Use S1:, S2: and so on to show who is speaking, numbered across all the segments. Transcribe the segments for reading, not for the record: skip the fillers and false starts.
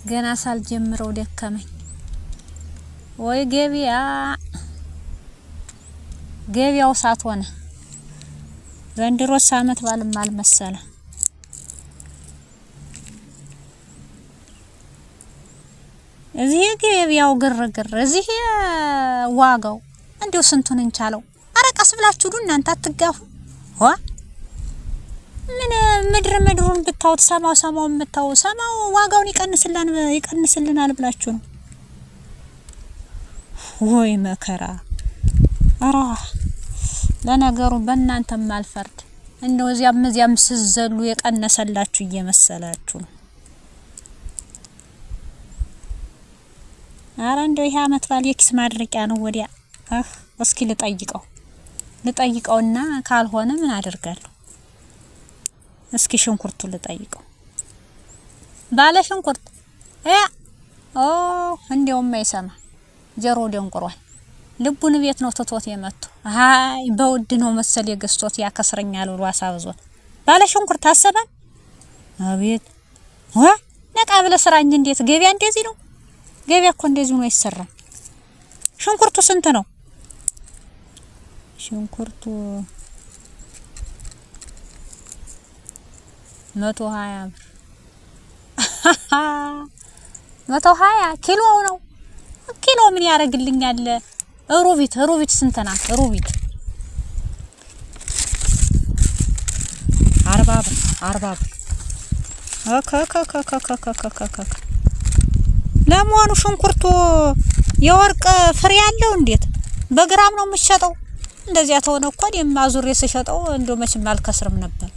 S1: ገና ሳልጀምረው ደከመኝ። ወይ ገበያው ሳት ሆነ። ዘንድሮስ አመት ባልም አልመሰለ። እዚህ ገበያው ግርግር፣ እዚህ ዋጋው እንዴው ስንቱን እንቻለው። አረ ቀስ ብላችሁ ዱ እናንተ አትጋፉ። ምን ምድሩን ብታውት ሰማው የምታው ሰማው ዋጋውን ይቀንስልናል ብላችሁ ነው ወይ መከራ። አራ ለነገሩ በእናንተም አልፈርድ። እንደው እዚያም ስዘሉ የቀነሰላችሁ እየመሰላችሁ ነው። አረ እንደው ይሄ አመት ባል የኪስ ማድረቂያ ነው። ወዲያ እስኪ ልጠይቀውና ካልሆነ ምን አደርጋለሁ? እስኪ ሽንኩርቱ ልጠይቀው። ባለ ሽንኩርት እንደውም አይሰማ ጀሮ ደንቁሯል። ልቡን ቤት ነው ትቶት የመጡ። አይ በውድ ነው መሰል የገዝቶት ያከስረኛል ብሎ አሳብዞት። ባለ ሽንኩርት አሰባን። አቤት ነቃ ብለ ስራ እንጂ እንዴት ገበያ እንደዚህ ነው? ገበያ እኮ እንደዚህ ነው አይሰራም። ሽንኩርቱ ስንት ነው? ሽንኩርቱ 120 ብር። 120 ኪሎ ነው። ኪሎ ምን ያረግልኛል? ሩቢት ስንት ናት? ሩቢት 40 ብር። ለመሆኑ ሽንኩርቱ የወርቅ ፍሬ ያለው እንዴት በግራም ነው የምትሸጠው? እንደዚያ ተሆነ እኮ የማዙር የሰሸጠው እንደው መቼም አልከስርም ነበር።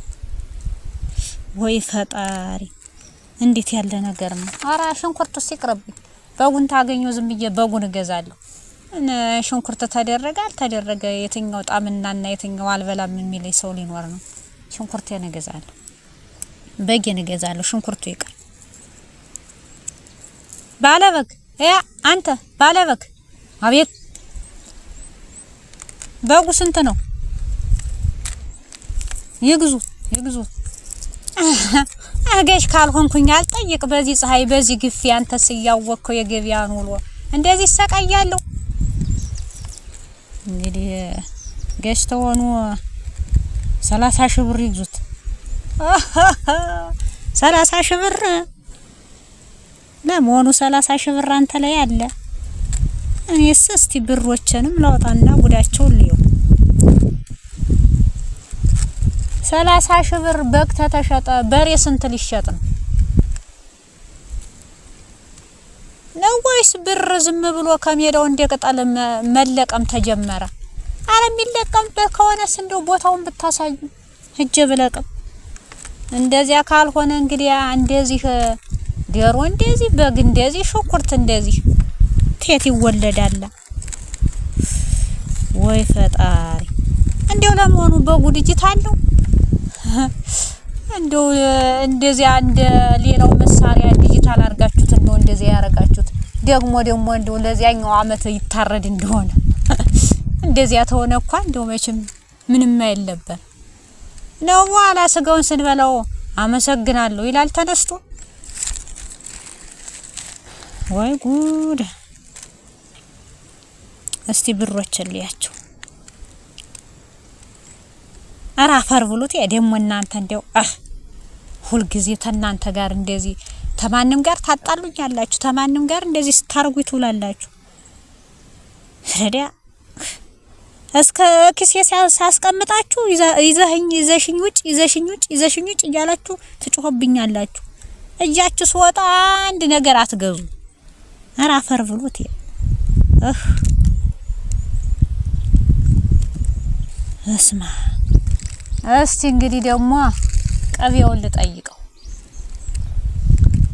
S1: ወይ ፈጣሪ እንዴት ያለ ነገር ነው! አራ ሽንኩርቱ ሲቅርብኝ በጉን ታገኘው ዝም ብዬ በጉን እገዛለሁ። ሽንኩርት ተደረገ አልተደረገ የትኛው ጣምናና የትኛው አልበላም የሚለኝ ሰው ሊኖር ነው? ሽንኩርቴን እገዛለሁ፣ በጌን እገዛለሁ። ሽንኩርቱ ይቀር። ባለበግ አንተ ባለበግ፣ አቤት። በጉ ስንት ነው? ይግዙ አገሽ ካልሆንኩኝ አልጠይቅ። በዚህ ፀሐይ በዚህ ግፊ አንተስ ያወቅከው የገበያን ውሎ እንደዚህ ሰቃያለሁ። እንግዲህ ገዝተው ሆኖ 30 ሺህ ብር ይግዙት። 30 ሺህ ብር ለመሆኑ 30 ሺህ ብር አንተ ላይ አለ? እኔስ እስቲ ብሮችንም ላውጣና ጉዳቸውን ልየው። 30 ሺህ ብር በግ ተተሸጠ። በሬ ስንት ሊሸጥ ነው? ወይስ ብር ዝም ብሎ ከሜዳው እንደቀጠለ መለቀም ተጀመረ? አረ የሚለቀምበት ከሆነስ እንደው ቦታውን ብታሳዩ ሂጅ ብለቅም። እንደዚያ ካልሆነ እንግዲህ እንደዚህ ዶሮ እንደዚህ በግ እንደዚህ ሽንኩርት እንደዚህ ከየት ይወለዳል? ወይ ፈጣሪ! እንደው ለመሆኑ በጉ ዲጂታል ነው? እንደው እንደዚያ እንደ ሌላው መሳሪያ ዲጂታል አርጋችሁት እንደው እንደዚያ ያረጋችሁት ደግሞ እንደው ለዚያኛው አመት ይታረድ እንደሆነ እንደዚያ ተሆነ እንኳን እንደው መቼም ምንም አይለበን ነው። በኋላ ስጋውን ስንበላው አመሰግናለሁ ይላል ተነስቶ። ወይ ጉድ! እስቲ ብሮችን ልያቸው። አራፈር ብሉት ደግሞ እናንተ እንደው ሁሉ ጊዜ ተናንተ ጋር እንደዚህ ተማንም ጋር ታጣሉኛላችሁ። ተማንም ጋር እንደዚህ ስታርጉ ትውላላችሁ። ረዲያ እስከ ኪሴ ሳስቀምጣችሁ ይዘሽኝ ውጭ እያላችሁ ትጮህብኛላችሁ። እጃችሁ ሲወጣ አንድ ነገር አትገዙ። አራፈር ብሉት። እስማ እስቲ እንግዲህ ደግሞ ቀቢያውን ልጠይቀው።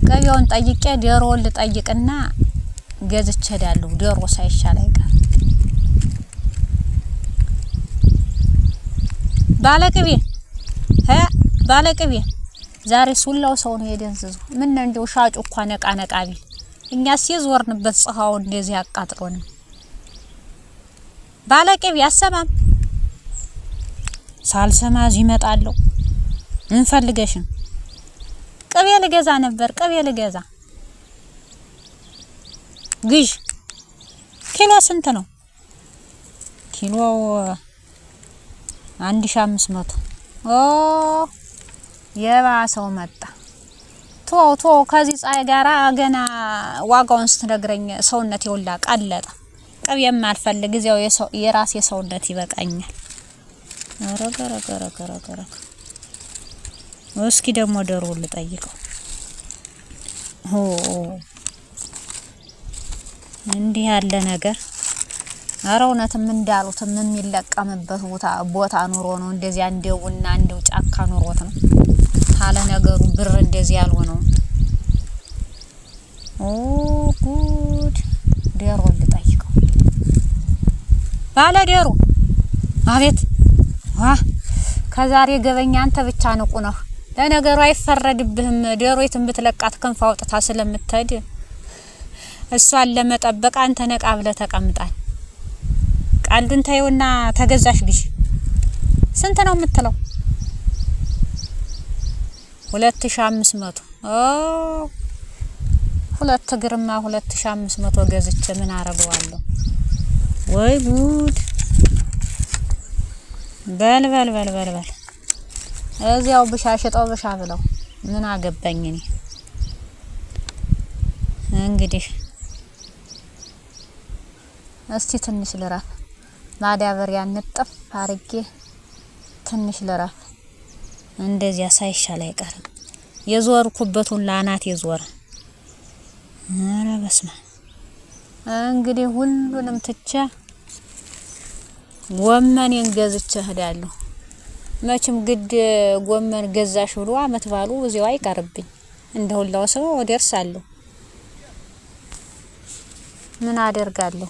S1: ቀቢያውን ጠይቄ ዶሮውን ልጠይቅና ገዝቼ ሄዳለሁ። ዶሮ ሳይሻል አይቀር። ባለቅቤ ዛሬ ሱላው ሰው ነው የደንዝዙ። ምን እንደው ሻጩ እንኳን ነቃ ቢል እኛስ የዞርንበት ፀሐው እንደዚህ አቃጥሎን። ባለቅቤ አሰማም ሳልሰማ እዚህ እመጣለሁ። ምን ፈልገሽ ነው? ቅቤ ልገዛ ነበር። ቅቤ ልገዛ ግዥ። ኪሎ ስንት ነው? ኪሎ 1500። ኦ የባሰው መጣ። ቶ ከዚህ ፀሐይ ጋራ ገና ዋጋውን ስትነግረኝ ሰውነት ይውላ ቀለጠ። ቅቤም አልፈልግ እዚያው የራሴ ሰውነት ይበቃኛል። ረገረገረገረገረ እስኪ ደግሞ ዶሮ ልጠይቀው። እንዲህ ያለ ነገር ኧረ እውነትም እንዳሉትም የሚለቀምበት ቦታ ኑሮ ነው። እንደዚያ እንደውና እንደው ጫካ ኑሮት ነው ታለ ነገሩ ብር እንደዚህ ያልሆነው። ጉድ ዶሮ ልጠይቀው። ባለ ዶሮ አቤት። ከዛሬ ገበኛ አንተ ብቻ ንቁ ነህ። ለነገሩ አይፈረድብህም። ዶሮይቱን ብትለቃት ክንፍ አውጥታ ስለምትሄድ እሷን ለመጠበቅ አንተ ነቃ ብለህ ተቀምጣል። ቀልዱን ታዩና ተገዛሽ ግዢ። ስንት ነው የምትለው? 2500። ሁለት ግርማ 2500 ገዝቼ ምን አረገዋለሁ? ወይ ጉድ! በል እዚያው ብሻ ሽጠው ብሻ ብለው ምን አገባኝ እኔ። እንግዲህ እስቲ ትንሽ ልራፍ። ማዳበሪያ ንጥፍ አርጌ ትንሽ ልራፍ። እንደዚያ ሳይሻል አይቀርም። የዞርኩበት ሁሉ አናት የዞረ። ኧረ በስመ አብ። እንግዲህ ሁሉንም ትቼ ጎመኔን ገዝቼ እሄዳለሁ። መቼም ግድ ጎመን ገዛሽ ብሎ አመት ባሉ እዚያው አይቀርብኝ። እንደሁላው ሰው ደርሳለሁ። ምን አደርጋለሁ?